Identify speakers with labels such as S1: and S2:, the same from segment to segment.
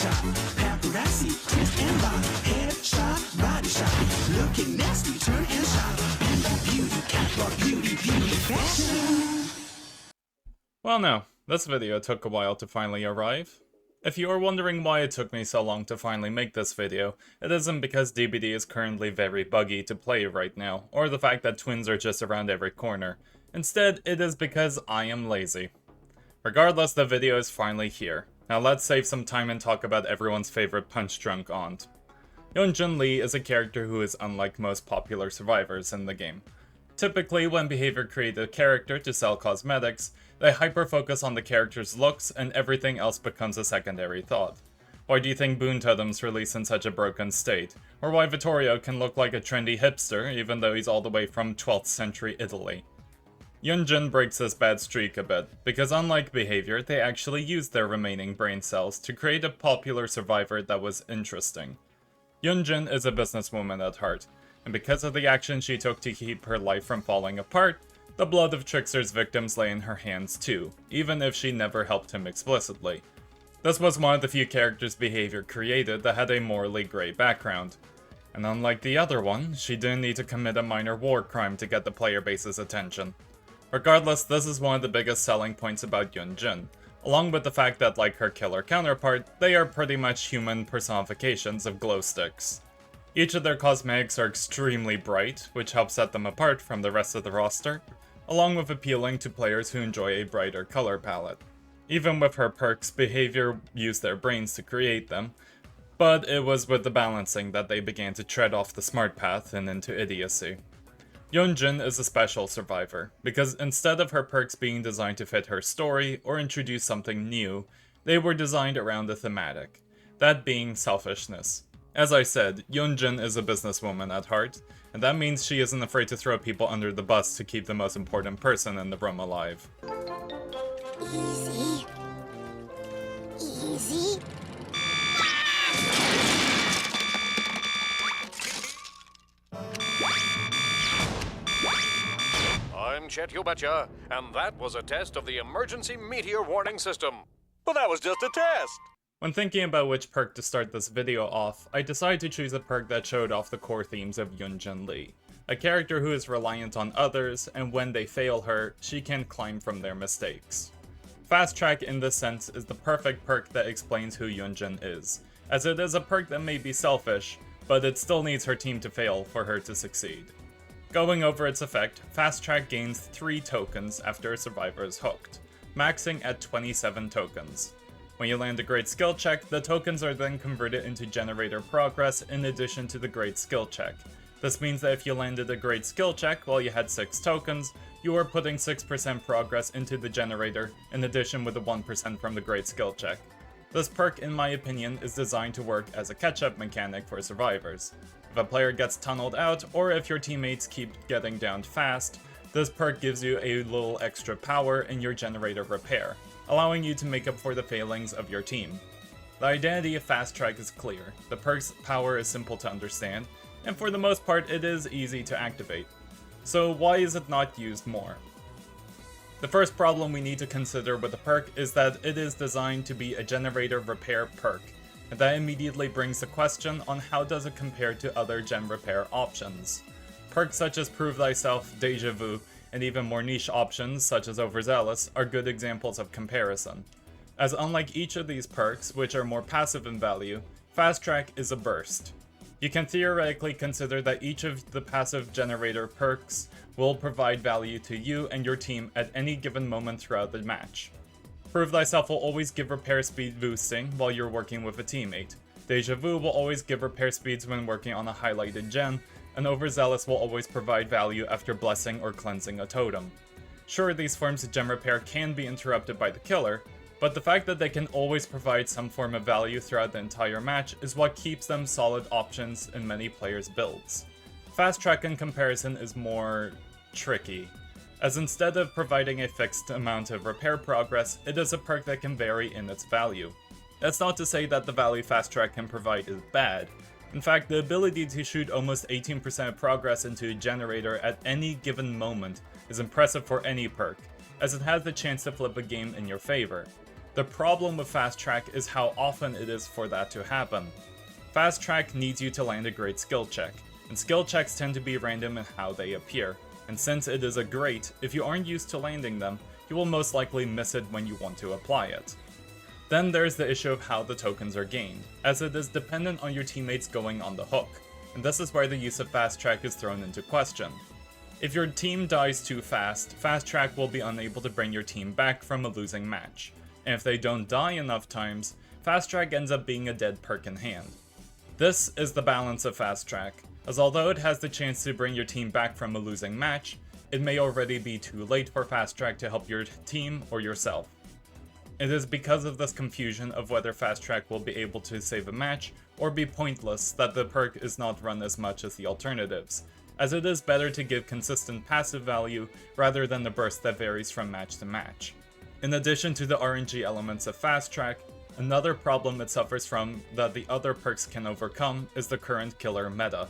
S1: shot, paparazzi, twist and bob, headshot, body shot, looking nasty, turn and shot, and the beauty, catwalk beauty, fashion.
S2: Well, no, this video took a while to finally arrive. If you are wondering why it took me so long to finally make this video, it isn't because DBD is currently very buggy to play right now, or the fact that twins are just around every corner. Instead, it is because I am lazy. Regardless, the video is finally here. Now let's save some time and talk about everyone's favorite punch-drunk aunt. Yun-Jin Lee is a character who is unlike most popular survivors in the game. Typically, when Behavior create a character to sell cosmetics, they hyper-focus on the character's looks and everything else becomes a secondary thought. Why do you think Boon Totem's released in such a broken state? Or why Vittorio can look like a trendy hipster even though he's all the way from 12th century Italy? Yun-Jin breaks this bad streak a bit, because unlike Behavior, they actually used their remaining brain cells to create a popular survivor that was interesting. Yun-Jin is a businesswoman at heart, and because of the action she took to keep her life from falling apart, the blood of Trickster's victims lay in her hands too, even if she never helped him explicitly. This was one of the few characters Behavior created that had a morally grey background. And unlike the other one, she didn't need to commit a minor war crime to get the player base's attention. Regardless, this is one of the biggest selling points about Yun-Jin, along with the fact that, like her killer counterpart, they are pretty much human personifications of glow sticks. Each of their cosmetics are extremely bright, which helps set them apart from the rest of the roster, along with appealing to players who enjoy a brighter color palette. Even with her perks, Behavior used their brains to create them, but it was with the balancing that they began to tread off the smart path and into idiocy. Yun-Jin is a special survivor, because instead of her perks being designed to fit her story or introduce something new, they were designed around a thematic, that being selfishness. As I said, Yun-Jin is a businesswoman at heart, and that means she isn't afraid to throw people under the bus to keep the most important person in the room alive.
S3: Easy. Easy.
S4: I'm Chet You Betcha, and that was a test of the emergency meteor warning system. But that was just a test!
S2: When thinking about which perk to start this video off, I decided to choose a perk that showed off the core themes of Yun-Jin Lee. A character who is reliant on others, and when they fail her, she can climb from their mistakes. Fast Track in this sense is the perfect perk that explains who Yun-Jin is, as it is a perk that may be selfish, but it still needs her team to fail for her to succeed. Going over its effect, Fast Track gains 3 tokens after a survivor is hooked, maxing at 27 tokens. When you land a great skill check, the tokens are then converted into generator progress in addition to the great skill check. This means that if you landed a great skill check while you had 6 tokens, you are putting 6% progress into the generator in addition with the 1% from the great skill check. This perk, in my opinion, is designed to work as a catch-up mechanic for survivors. If a player gets tunneled out, or if your teammates keep getting downed fast, this perk gives you a little extra power in your generator repair, allowing you to make up for the failings of your team. The identity of Fast Track is clear, the perk's power is simple to understand, and for the most part it is easy to activate. So why is it not used more? The first problem we need to consider with the perk is that it is designed to be a generator repair perk, and that immediately brings the question on how does it compare to other gen repair options. Perks such as Prove Thyself, Deja Vu, and even more niche options such as Overzealous are good examples of comparison. As unlike each of these perks, which are more passive in value, Fast Track is a burst. You can theoretically consider that each of the passive generator perks will provide value to you and your team at any given moment throughout the match. Prove Thyself will always give repair speed boosting while you're working with a teammate. Deja Vu will always give repair speeds when working on a highlighted gen, and Overzealous will always provide value after blessing or cleansing a totem. Sure, these forms of gem repair can be interrupted by the killer, but the fact that they can always provide some form of value throughout the entire match is what keeps them solid options in many players' builds. Fast Track in comparison is more tricky, as instead of providing a fixed amount of repair progress, it is a perk that can vary in its value. That's not to say that the value Fast Track can provide is bad. In fact, the ability to shoot almost 18% progress into a generator at any given moment is impressive for any perk, as it has the chance to flip a game in your favor. The problem with Fast Track is how often it is for that to happen. Fast Track needs you to land a great skill check, and skill checks tend to be random in how they appear, and since it is a great, if you aren't used to landing them, you will most likely miss it when you want to apply it. Then there's the issue of how the tokens are gained, as it is dependent on your teammates going on the hook, and this is where the use of Fast Track is thrown into question. If your team dies too fast, Fast Track will be unable to bring your team back from a losing match, and if they don't die enough times, Fast Track ends up being a dead perk in hand. This is the balance of Fast Track, as although it has the chance to bring your team back from a losing match, it may already be too late for Fast Track to help your team or yourself. It is because of this confusion of whether Fast Track will be able to save a match or be pointless that the perk is not run as much as the alternatives, as it is better to give consistent passive value rather than the burst that varies from match to match. In addition to the RNG elements of Fast Track, another problem it suffers from that the other perks can overcome is the current killer meta.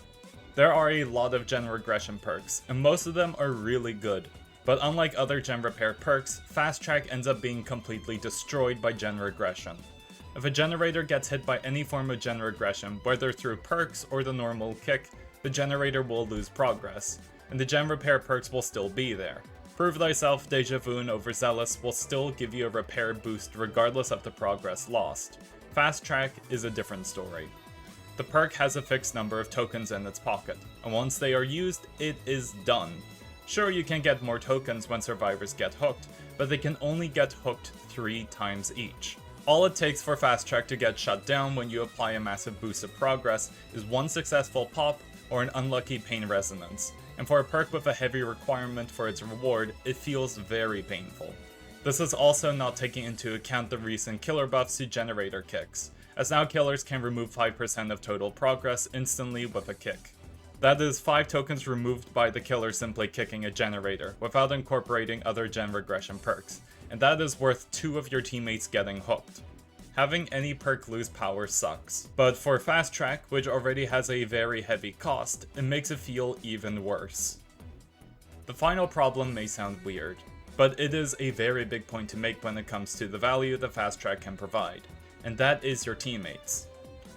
S2: There are a lot of gen regression perks, and most of them are really good. But unlike other gen repair perks, Fast Track ends up being completely destroyed by gen regression. If a generator gets hit by any form of gen regression, whether through perks or the normal kick, the generator will lose progress, and the gen repair perks will still be there. Prove Thyself, Deja Vu, and Overzealous will still give you a repair boost regardless of the progress lost. Fast Track is a different story. The perk has a fixed number of tokens in its pocket, and once they are used, it is done. Sure, you can get more tokens when survivors get hooked, but they can only get hooked 3 times each. All it takes for Fast Track to get shut down when you apply a massive boost of progress is one successful pop or an unlucky pain resonance, and for a perk with a heavy requirement for its reward, it feels very painful. This is also not taking into account the recent killer buffs to generator kicks, as now killers can remove 5% of total progress instantly with a kick. That is 5 tokens removed by the killer simply kicking a generator, without incorporating other gen regression perks, and that is worth 2 of your teammates getting hooked. Having any perk lose power sucks, but for Fast Track, which already has a very heavy cost, it makes it feel even worse. The final problem may sound weird, but it is a very big point to make when it comes to the value that Fast Track can provide, and that is your teammates.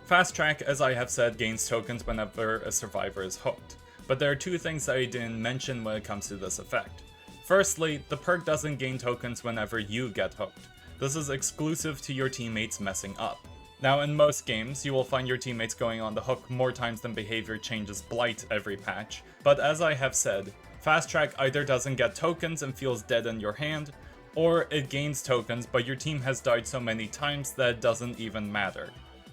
S2: Fast Track, as I have said, gains tokens whenever a survivor is hooked, but there are 2 things that I didn't mention when it comes to this effect. Firstly, the perk doesn't gain tokens whenever you get hooked. This is exclusive to your teammates messing up. Now, in most games, you will find your teammates going on the hook more times than behavior changes blight every patch, but as I have said, Fast Track either doesn't get tokens and feels dead in your hand, or it gains tokens but your team has died so many times that it doesn't even matter.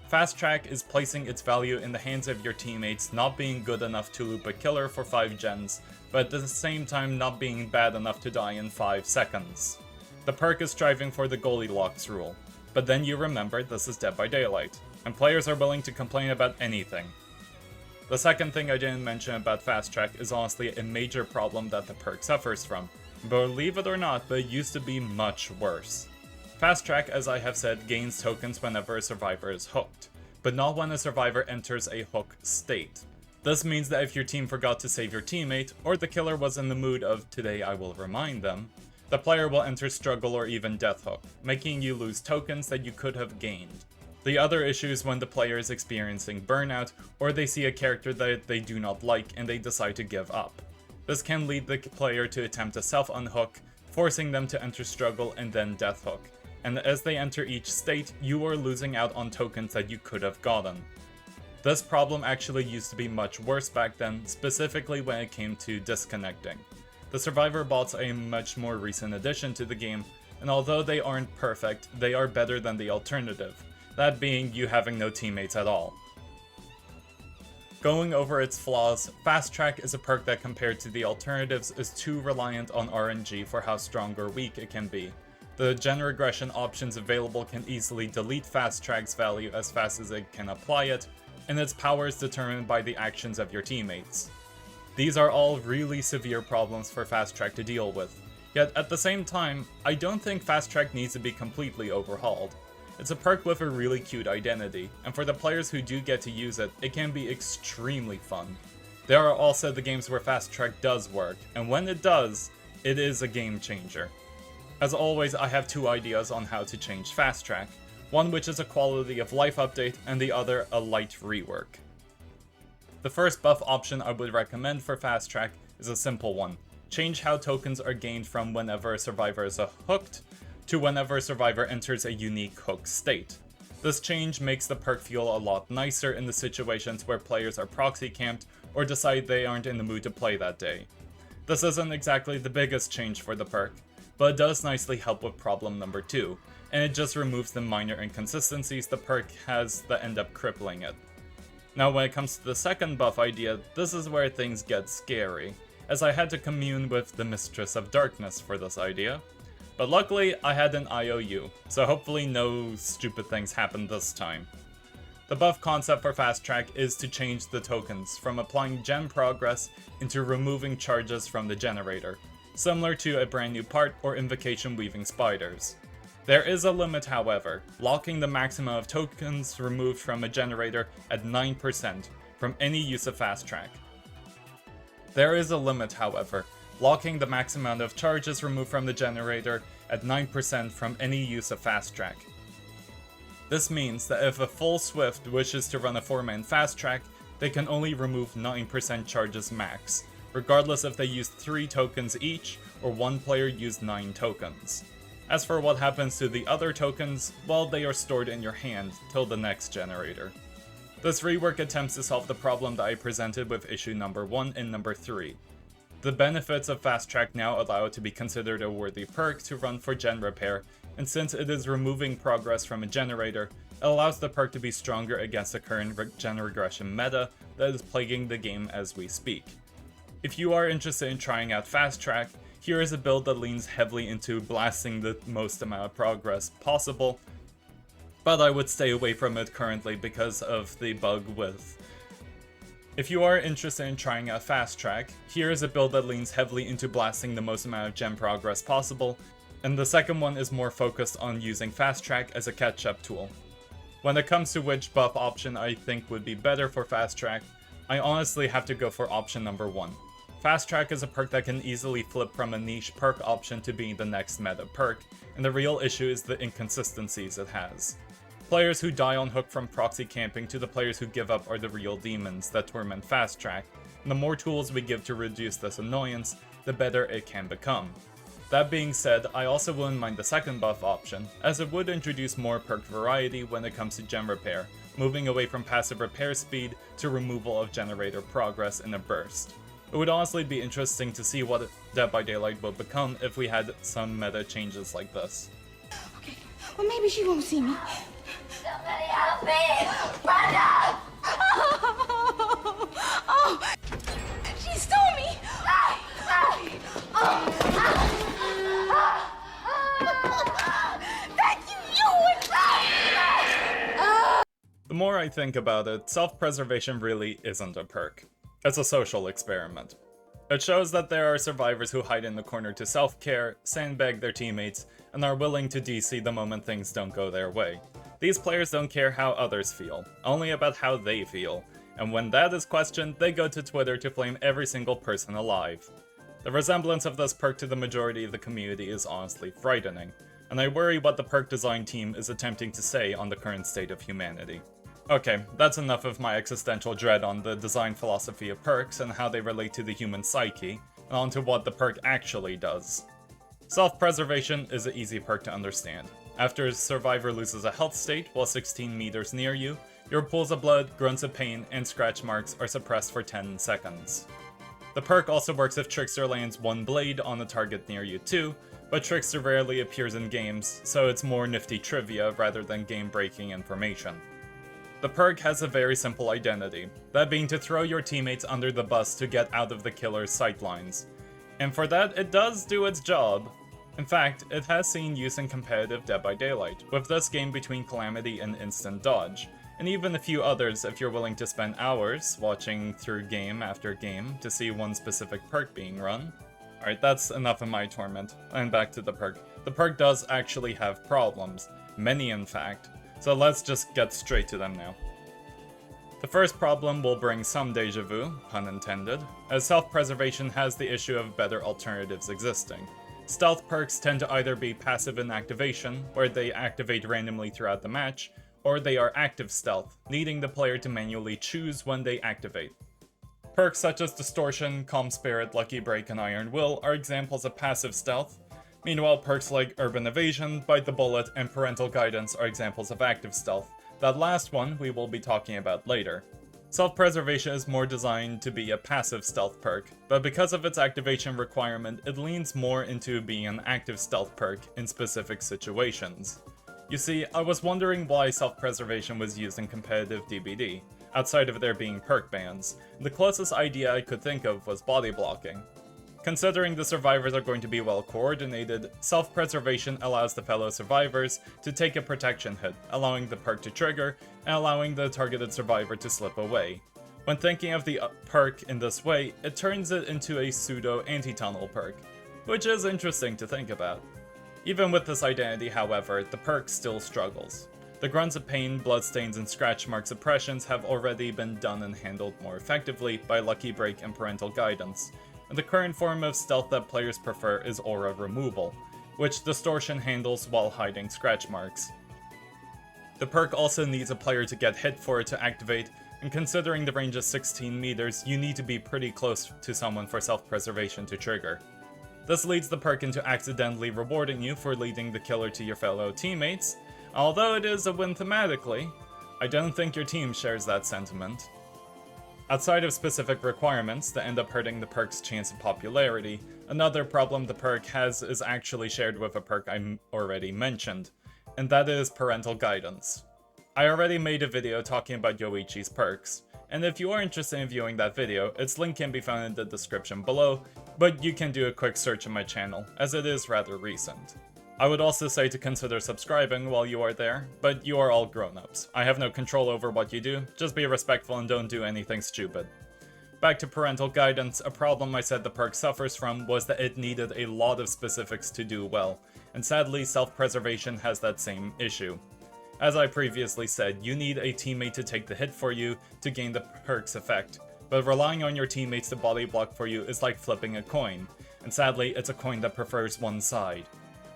S2: Fast Track is placing its value in the hands of your teammates not being good enough to loop a killer for 5 gens, but at the same time not being bad enough to die in 5 seconds. The perk is striving for the Goldilocks rule, but then you remember this is Dead by Daylight, and players are willing to complain about anything. The second thing I didn't mention about Fast Track is honestly a major problem that the perk suffers from. Believe it or not, but it used to be much worse. Fast Track, as I have said, gains tokens whenever a survivor is hooked, but not when a survivor enters a hook state. This means that if your team forgot to save your teammate, or the killer was in the mood of "today I will remind them," the player will enter struggle or even death hook, making you lose tokens that you could have gained. The other issue is when the player is experiencing burnout, or they see a character that they do not like and they decide to give up. This can lead the player to attempt to self-unhook, forcing them to enter struggle and then death hook. And as they enter each state, you are losing out on tokens that you could have gotten. This problem actually used to be much worse back then, specifically when it came to disconnecting. The Survivor bots are a much more recent addition to the game, and although they aren't perfect, they are better than the alternative, that being you having no teammates at all. Going over its flaws, Fast Track is a perk that compared to the alternatives is too reliant on RNG for how strong or weak it can be. The gen regression options available can easily delete Fast Track's value as fast as it can apply it, and its power is determined by the actions of your teammates. These are all really severe problems for Fast Track to deal with, yet at the same time, I don't think Fast Track needs to be completely overhauled. It's a perk with a really cute identity, and for the players who do get to use it, it can be extremely fun. There are also the games where Fast Track does work, and when it does, it is a game changer. As always, I have two ideas on how to change Fast Track, one which is a quality of life update and the other a light rework. The first buff option I would recommend for Fast Track is a simple one. Change how tokens are gained from whenever a survivor is hooked to whenever a survivor enters a unique hook state. This change makes the perk feel a lot nicer in the situations where players are proxy camped or decide they aren't in the mood to play that day. This isn't exactly the biggest change for the perk, but it does nicely help with problem number 2, and it just removes the minor inconsistencies the perk has that end up crippling it. Now when it comes to the second buff idea, this is where things get scary, as I had to commune with the Mistress of Darkness for this idea. But luckily, I had an IOU, so hopefully no stupid things happen this time. The buff concept for Fast Track is to change the tokens from applying gen progress into removing charges from the generator, similar to a brand new part or invocation weaving spiders. There is a limit, however, locking the maximum of tokens removed from a generator at 9% from any use of Fast Track. There is a limit, however, locking the max amount of charges removed from the generator at 9% from any use of Fast Track. This means that if a full Swift wishes to run a 4-man Fast Track, they can only remove 9% charges max, regardless if they use 3 tokens each or one player used 9 tokens. As for what happens to the other tokens, well, they are stored in your hand till the next generator. This rework attempts to solve the problem that I presented with issue number 1 and number 3. The benefits of Fast Track now allow it to be considered a worthy perk to run for gen repair, and since it is removing progress from a generator, it allows the perk to be stronger against the current gen regression meta that is plaguing the game as we speak. If you are interested in trying out Fast Track, here is a build that leans heavily into blasting the most amount of progress possible, but I would stay away from it currently because of the bug width. If you are interested in trying out Fast Track, here is a build that leans heavily into blasting the most amount of gen progress possible, and the second one is more focused on using Fast Track as a catch-up tool. When it comes to which buff option I think would be better for Fast Track, I honestly have to go for option number 1. Fast Track is a perk that can easily flip from a niche perk option to being the next meta perk, and the real issue is the inconsistencies it has. Players who die on hook from proxy camping to the players who give up are the real demons that torment Fast Track, and the more tools we give to reduce this annoyance, the better it can become. That being said, I also wouldn't mind the second buff option, as it would introduce more perk variety when it comes to gen repair, moving away from passive repair speed to removal of generator progress in a burst. It would honestly be interesting to see what Dead by Daylight would become if we had some meta changes like this.
S3: Okay, well maybe she won't see me.
S5: Somebody help me! Brenda!
S3: Oh, she stole me! Thank you,
S2: The more I think about it, self-preservation really isn't a perk. It's a social experiment. It shows that there are survivors who hide in the corner to self-care, sandbag their teammates, and are willing to DC the moment things don't go their way. These players don't care how others feel, only about how they feel, and when that is questioned, they go to Twitter to flame every single person alive. The resemblance of this perk to the majority of the community is honestly frightening, and I worry what the perk design team is attempting to say on the current state of humanity. Okay, that's enough of my existential dread on the design philosophy of perks and how they relate to the human psyche, and on to what the perk actually does. Self-preservation is an easy perk to understand. After a survivor loses a health state while 16 meters near you, your pools of blood, grunts of pain, and scratch marks are suppressed for 10 seconds. The perk also works if Trickster lands one blade on a target near you too, but Trickster rarely appears in games, so it's more nifty trivia rather than game-breaking information. The perk has a very simple identity, that being to throw your teammates under the bus to get out of the killer's sightlines. And for that, it does do its job. In fact, it has seen use in competitive Dead by Daylight, with this game between Calamity and Instant Dodge, and even a few others if you're willing to spend hours watching through game after game to see one specific perk being run. Alright, that's enough of my torment, and back to the perk. The perk does actually have problems, many in fact, so let's just get straight to them now. The first problem will bring some deja vu, pun intended, as self-preservation has the issue of better alternatives existing. Stealth perks tend to either be passive in activation, where they activate randomly throughout the match, or they are active stealth, needing the player to manually choose when they activate. Perks such as Distortion, Calm Spirit, Lucky Break, and Iron Will are examples of passive stealth. Meanwhile, perks like Urban Evasion, Bite the Bullet, and Parental Guidance are examples of active stealth. That last one we will be talking about later. Self-Preservation is more designed to be a passive stealth perk, but because of its activation requirement, it leans more into being an active stealth perk in specific situations. You see, I was wondering why Self-Preservation was used in competitive DBD, outside of there being perk bans. The closest idea I could think of was body blocking. Considering the survivors are going to be well coordinated, Self-Preservation allows the fellow survivors to take a protection hit, allowing the perk to trigger, and allowing the targeted survivor to slip away. When thinking of the perk in this way, it turns it into a pseudo anti-tunnel perk, which is interesting to think about. Even with this identity, however, the perk still struggles. The grunts of pain, bloodstains, and scratch mark suppressions have already been done and handled more effectively by Lucky Break and Parental Guidance. And the current form of stealth that players prefer is aura removal, which Distortion handles while hiding scratch marks. The perk also needs a player to get hit for it to activate, and considering the range is 16 meters, you need to be pretty close to someone for Self-Preservation to trigger. This leads the perk into accidentally rewarding you for leading the killer to your fellow teammates. Although it is a win thematically, I don't think your team shares that sentiment. Outside of specific requirements that end up hurting the perk's chance of popularity, another problem the perk has is actually shared with a perk I already mentioned, and that is Parental Guidance. I already made a video talking about Yoichi's perks, and if you are interested in viewing that video, its link can be found in the description below, but you can do a quick search on my channel, as it is rather recent. I would also say to consider subscribing while you are there, but you are all grown-ups. I have no control over what you do, just be respectful and don't do anything stupid. Back to Parental Guidance, a problem I said the perk suffers from was that it needed a lot of specifics to do well, and sadly Self-Preservation has that same issue. As I previously said, you need a teammate to take the hit for you to gain the perk's effect, but relying on your teammates to body block for you is like flipping a coin, and sadly it's a coin that prefers one side.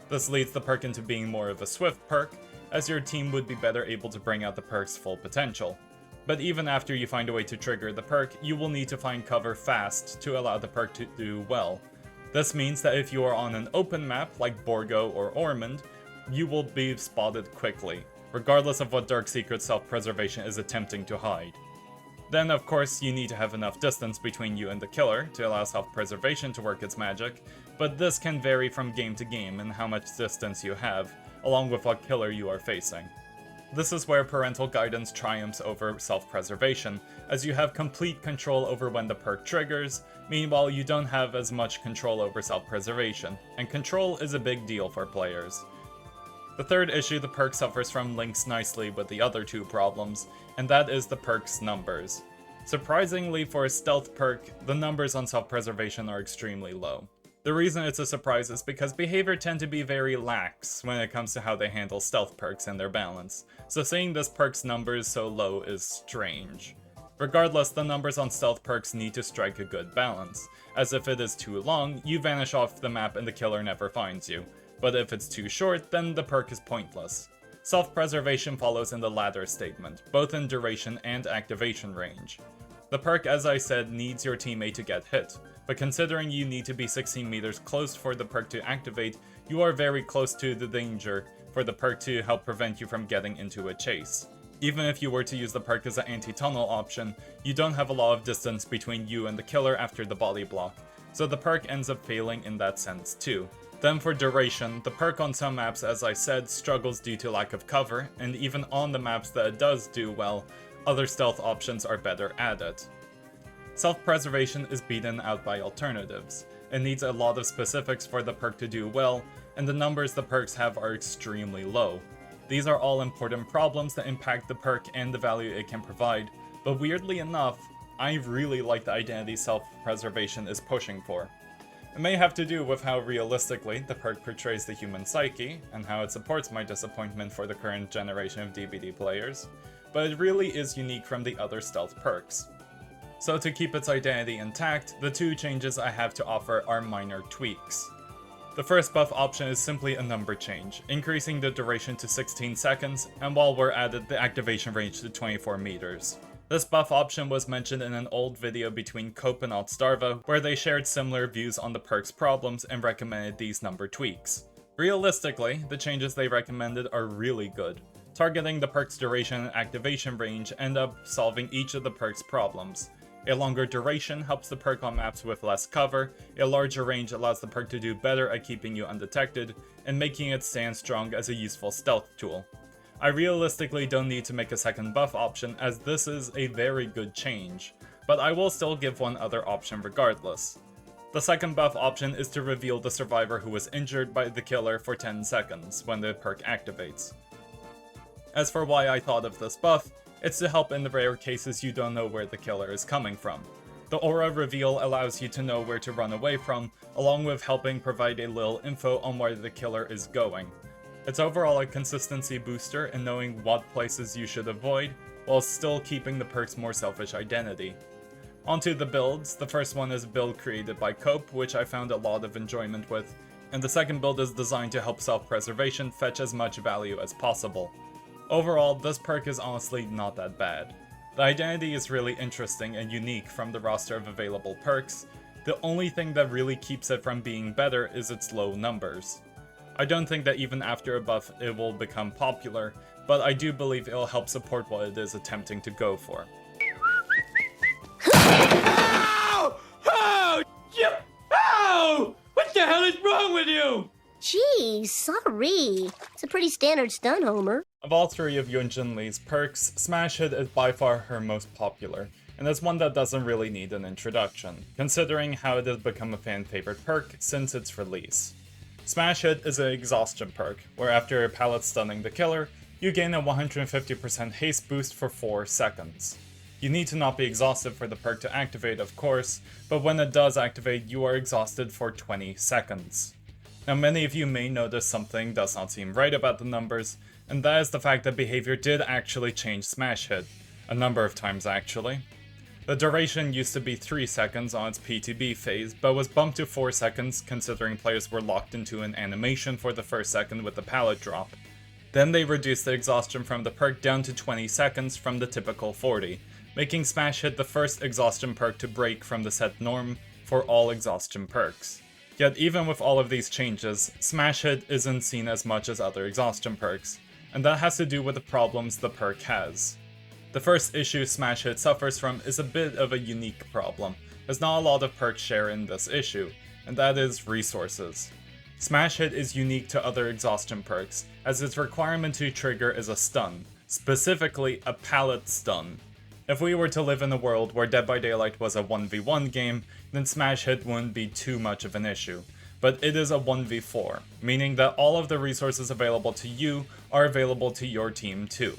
S2: This leads the perk into being more of a swift perk, as your team would be better able to bring out the perk's full potential. But even after you find a way to trigger the perk, you will need to find cover fast to allow the perk to do well. This means that if you are on an open map like Borgo or Ormond, you will be spotted quickly, regardless of what dark secret Self-Preservation is attempting to hide. Then of course you need to have enough distance between you and the killer to allow Self-Preservation to work its magic, but this can vary from game to game in how much distance you have, along with what killer you are facing. This is where Parental Guidance triumphs over Self-Preservation, as you have complete control over when the perk triggers, meanwhile you don't have as much control over Self-Preservation, and control is a big deal for players. The third issue the perk suffers from links nicely with the other two problems, and that is the perk's numbers. Surprisingly for a stealth perk, the numbers on Self-Preservation are extremely low. The reason it's a surprise is because behavior tend to be very lax when it comes to how they handle stealth perks and their balance, so seeing this perk's numbers so low is strange. Regardless, the numbers on stealth perks need to strike a good balance, as if it is too long, you vanish off the map and the killer never finds you, but if it's too short, then the perk is pointless. Self-Preservation follows in the latter statement, both in duration and activation range. The perk, as I said, needs your teammate to get hit, but considering you need to be 16 meters close for the perk to activate, you are very close to the danger for the perk to help prevent you from getting into a chase. Even if you were to use the perk as an anti-tunnel option, you don't have a lot of distance between you and the killer after the body block, so the perk ends up failing in that sense too. Then for duration, the perk on some maps, as I said, struggles due to lack of cover, and even on the maps that it does do well, other stealth options are better at it. Self-Preservation is beaten out by alternatives. It needs a lot of specifics for the perk to do well, and the numbers the perks have are extremely low. These are all important problems that impact the perk and the value it can provide, but weirdly enough, I really like the identity Self-Preservation is pushing for. It may have to do with how realistically the perk portrays the human psyche, and how it supports my disappointment for the current generation of DBD players, but it really is unique from the other stealth perks. So to keep its identity intact, the two changes I have to offer are minor tweaks. The first buff option is simply a number change, increasing the duration to 16 seconds, and while we're at it, the activation range to 24 meters. This buff option was mentioned in an old video between Cope and Starva, where they shared similar views on the perk's problems and recommended these number tweaks. Realistically, the changes they recommended are really good. Targeting the perk's duration and activation range end up solving each of the perk's problems. A longer duration helps the perk on maps with less cover, a larger range allows the perk to do better at keeping you undetected, and making it stand strong as a useful stealth tool. I realistically don't need to make a second buff option, as this is a very good change, but I will still give one other option regardless. The second buff option is to reveal the survivor who was injured by the killer for 10 seconds when the perk activates. As for why I thought of this buff, it's to help in the rare cases you don't know where the killer is coming from. The aura reveal allows you to know where to run away from, along with helping provide a little info on where the killer is going. It's overall a consistency booster in knowing what places you should avoid, while still keeping the perk's more selfish identity. Onto the builds, the first one is a build created by Cope, which I found a lot of enjoyment with, and the second build is designed to help self-preservation fetch as much value as possible. Overall, this perk is honestly not that bad. The identity is really interesting and unique from the roster of available perks. The only thing that really keeps it from being better is its low numbers. I don't think that even after a buff it will become popular, but I do believe it'll help support what it is attempting to go for.
S6: Ow! Oh! Ow! What the hell is wrong with you?
S7: Geez, sorry. It's a pretty standard stun, Homer.
S2: Of all three of Yun-Jin Lee's perks, Smash Hit is by far her most popular, and is one that doesn't really need an introduction, considering how it has become a fan favorite perk since its release. Smash Hit is an exhaustion perk, where after a pallet stunning the killer, you gain a 150% haste boost for 4 seconds. You need to not be exhausted for the perk to activate, of course, but when it does activate, you are exhausted for 20 seconds. Now, many of you may notice something does not seem right about the numbers, and that is the fact that behavior did actually change Smash Hit, a number of times actually. The duration used to be 3 seconds on its PTB phase, but was bumped to 4 seconds considering players were locked into an animation for the first second with the pallet drop. Then they reduced the exhaustion from the perk down to 20 seconds from the typical 40, making Smash Hit the first exhaustion perk to break from the set norm for all exhaustion perks. Yet even with all of these changes, Smash Hit isn't seen as much as other exhaustion perks, and that has to do with the problems the perk has. The first issue Smash Hit suffers from is a bit of a unique problem, as not a lot of perks share in this issue, and that is resources. Smash Hit is unique to other exhaustion perks, as its requirement to trigger is a stun, specifically a pallet stun. If we were to live in a world where Dead by Daylight was a 1v1 game, then Smash Hit wouldn't be too much of an issue. But it is a 1v4, meaning that all of the resources available to you are available to your team too.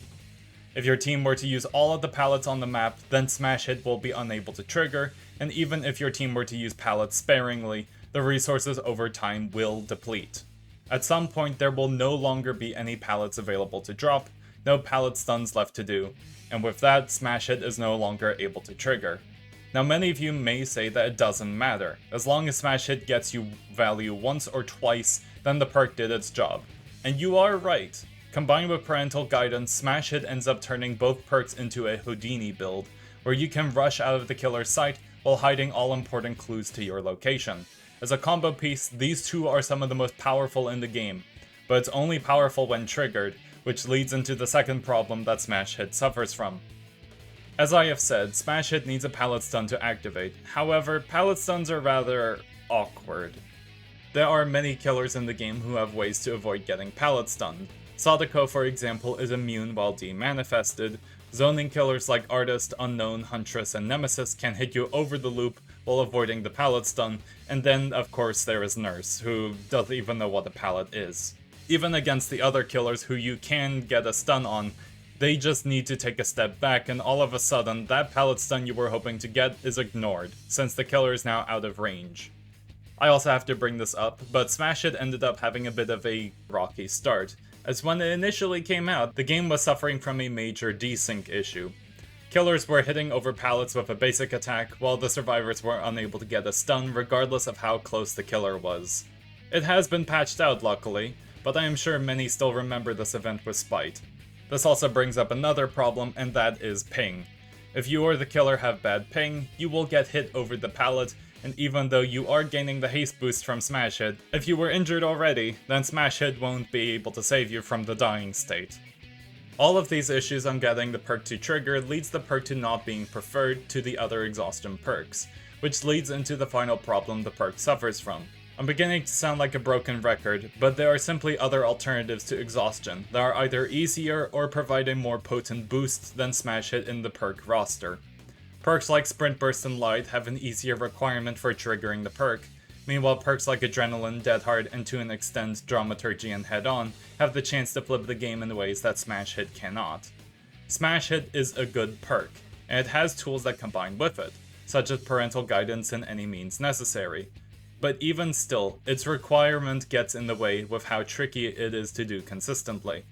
S2: If your team were to use all of the pallets on the map, then Smash Hit will be unable to trigger, and even if your team were to use pallets sparingly, the resources over time will deplete. At some point there will no longer be any pallets available to drop, no pallet stuns left to do, and with that, Smash Hit is no longer able to trigger. Now many of you may say that it doesn't matter. As long as Smash Hit gets you value once or twice, then the perk did its job. And you are right. Combined with parental guidance, Smash Hit ends up turning both perks into a Houdini build, where you can rush out of the killer's sight while hiding all important clues to your location. As a combo piece, these two are some of the most powerful in the game, but it's only powerful when triggered, which leads into the second problem that Smash Hit suffers from. As I have said, Smash Hit needs a pallet stun to activate, however, pallet stuns are rather awkward. There are many killers in the game who have ways to avoid getting pallet stunned. Sadako, for example, is immune while demanifested. Zoning killers like Artist, Unknown, Huntress, and Nemesis can hit you over the loop while avoiding the pallet stun, and then, of course, there is Nurse, who doesn't even know what a pallet is. Even against the other killers who you can get a stun on, they just need to take a step back, and all of a sudden, that pallet stun you were hoping to get is ignored, since the killer is now out of range. I also have to bring this up, but Smash Hit ended up having a bit of a rocky start, as when it initially came out, the game was suffering from a major desync issue. Killers were hitting over pallets with a basic attack, while the survivors were unable to get a stun regardless of how close the killer was. It has been patched out luckily, but I am sure many still remember this event with spite. This also brings up another problem, and that is ping. If you or the killer have bad ping, you will get hit over the pallet, and even though you are gaining the haste boost from Smash Hit, if you were injured already, then Smash Hit won't be able to save you from the dying state. All of these issues on getting the perk to trigger leads the perk to not being preferred to the other exhaustion perks, which leads into the final problem the perk suffers from. I'm beginning to sound like a broken record, but there are simply other alternatives to exhaustion that are either easier or provide a more potent boost than Smash Hit in the perk roster. Perks like Sprint Burst and Light have an easier requirement for triggering the perk, meanwhile perks like Adrenaline, Dead Hard, and to an extent Dramaturgy and Head On have the chance to flip the game in ways that Smash Hit cannot. Smash Hit is a good perk, and it has tools that combine with it, such as parental guidance and any means necessary. But even still, its requirement gets in the way with how tricky it is to do consistently.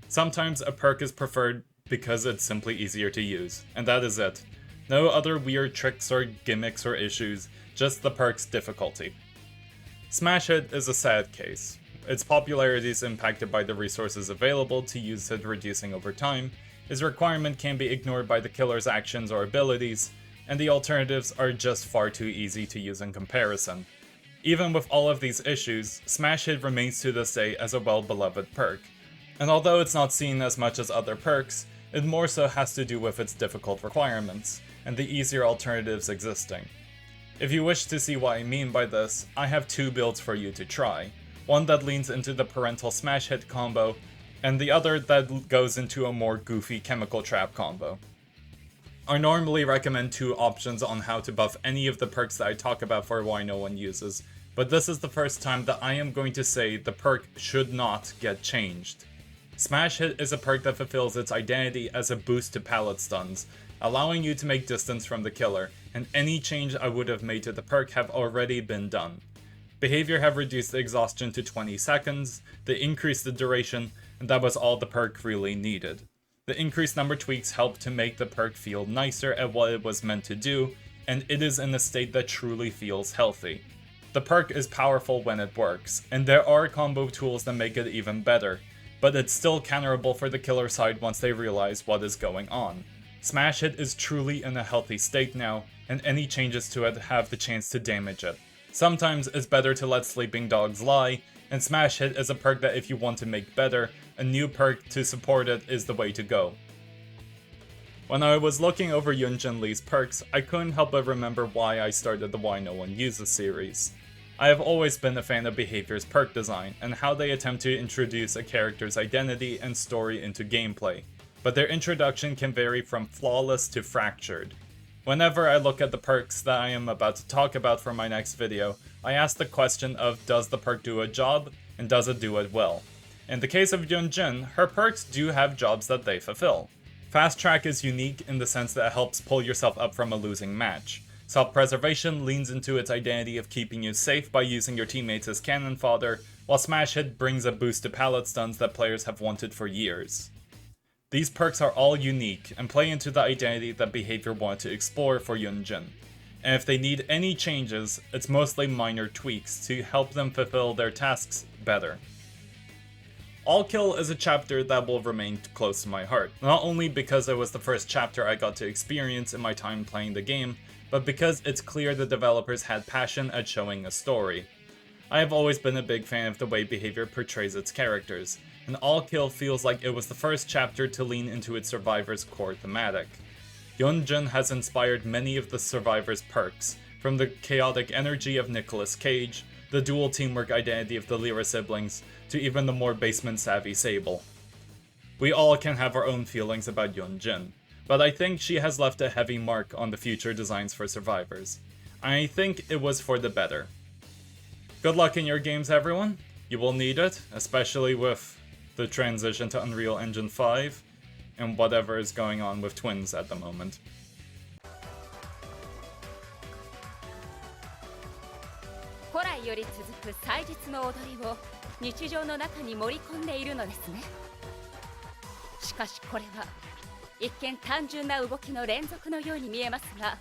S2: Sometimes a perk is preferred because it's simply easier to use, and that is it. No other weird tricks or gimmicks or issues, just the perk's difficulty. Smash Hit is a sad case. Its popularity is impacted by the resources available to use it reducing over time, its requirement can be ignored by the killer's actions or abilities, and the alternatives are just far too easy to use in comparison. Even with all of these issues, Smash Hit remains to this day as a well-beloved perk, and although it's not seen as much as other perks, it more so has to do with its difficult requirements, and the easier alternatives existing. If you wish to see what I mean by this, I have two builds for you to try, one that leans into the parental Smash Hit combo, and the other that goes into a more goofy Chemical Trap combo. I normally recommend two options on how to buff any of the perks that I talk about for why no one uses, but this is the first time that I am going to say the perk should not get changed. Smash Hit is a perk that fulfills its identity as a boost to pallet stuns, allowing you to make distance from the killer, and any change I would have made to the perk have already been done. Behavior have reduced the exhaustion to 20 seconds, they increased the duration, and that was all the perk really needed. The increased number tweaks help to make the perk feel nicer at what it was meant to do, and it is in a state that truly feels healthy. The perk is powerful when it works, and there are combo tools that make it even better, but it's still counterable for the killer side once they realize what is going on. Smash Hit is truly in a healthy state now, and any changes to it have the chance to damage it. Sometimes it's better to let sleeping dogs lie, and Smash Hit is a perk that if you want to make better, a new perk to support it is the way to go. When I was looking over Yun-Jin Lee's perks, I couldn't help but remember why I started the Why No One Uses series. I have always been a fan of Behavior's perk design, and how they attempt to introduce a character's identity and story into gameplay, but their introduction can vary from flawless to fractured. Whenever I look at the perks that I am about to talk about for my next video, I ask the question of does the perk do a job, and does it do it well? In the case of Yun-Jin, her perks do have jobs that they fulfill. Fast Track is unique in the sense that it helps pull yourself up from a losing match. Self-preservation leans into its identity of keeping you safe by using your teammates as cannon fodder, while Smash Hit brings a boost to pallet stuns that players have wanted for years. These perks are all unique and play into the identity that Behavior wanted to explore for Yun-Jin. And if they need any changes, it's mostly minor tweaks to help them fulfill their tasks better. All Kill is a chapter that will remain close to my heart, not only because it was the first chapter I got to experience in my time playing the game, but because it's clear the developers had passion at showing a story. I have always been a big fan of the way Behavior portrays its characters, and All Kill feels like it was the first chapter to lean into its Survivor's core thematic. Yun-Jin has inspired many of the Survivor's perks, from the chaotic energy of Nicolas Cage, the dual teamwork identity of the Lyra siblings, to even the more basement-savvy Sable. We all can have our own feelings about Yun-Jin, but I think she has left a heavy mark on the future designs for Survivors. I think it was for the better. Good luck in your games, everyone. You will need it, especially with the transition to Unreal Engine 5, and whatever is going on with Twins at the moment.
S8: 古来より続く祭日の踊りを日常の中に盛り込んでいるのですね。しかしこれは一見単純な動きの連続のように見えますが、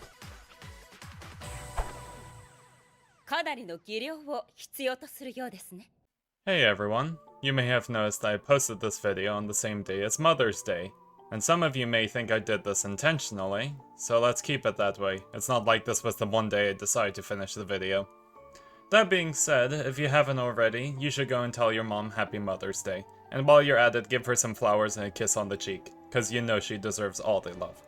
S8: かなりの技量を必要とするようですね。
S2: Hey everyone, you may have noticed I posted this video on the same day as Mother's Day, and some of you may think I did this intentionally, so let's keep it that way. It's not like this was the one day I decided to finish the video. That being said, if you haven't already, you should go and tell your mom Happy Mother's Day, and while you're at it, give her some flowers and a kiss on the cheek, cause you know she deserves all the love.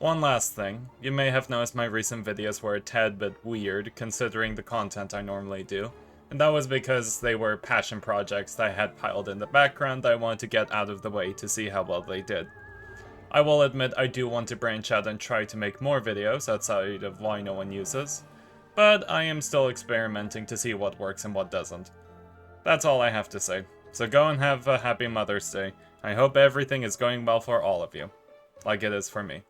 S2: One last thing, you may have noticed my recent videos were a tad bit weird considering the content I normally do, and that was because they were passion projects that I had piled in the background that I wanted to get out of the way to see how well they did. I will admit I do want to branch out and try to make more videos outside of why no one uses, but I am still experimenting to see what works and what doesn't. That's all I have to say, so go and have a happy Mother's Day. I hope everything is going well for all of you, like it is for me.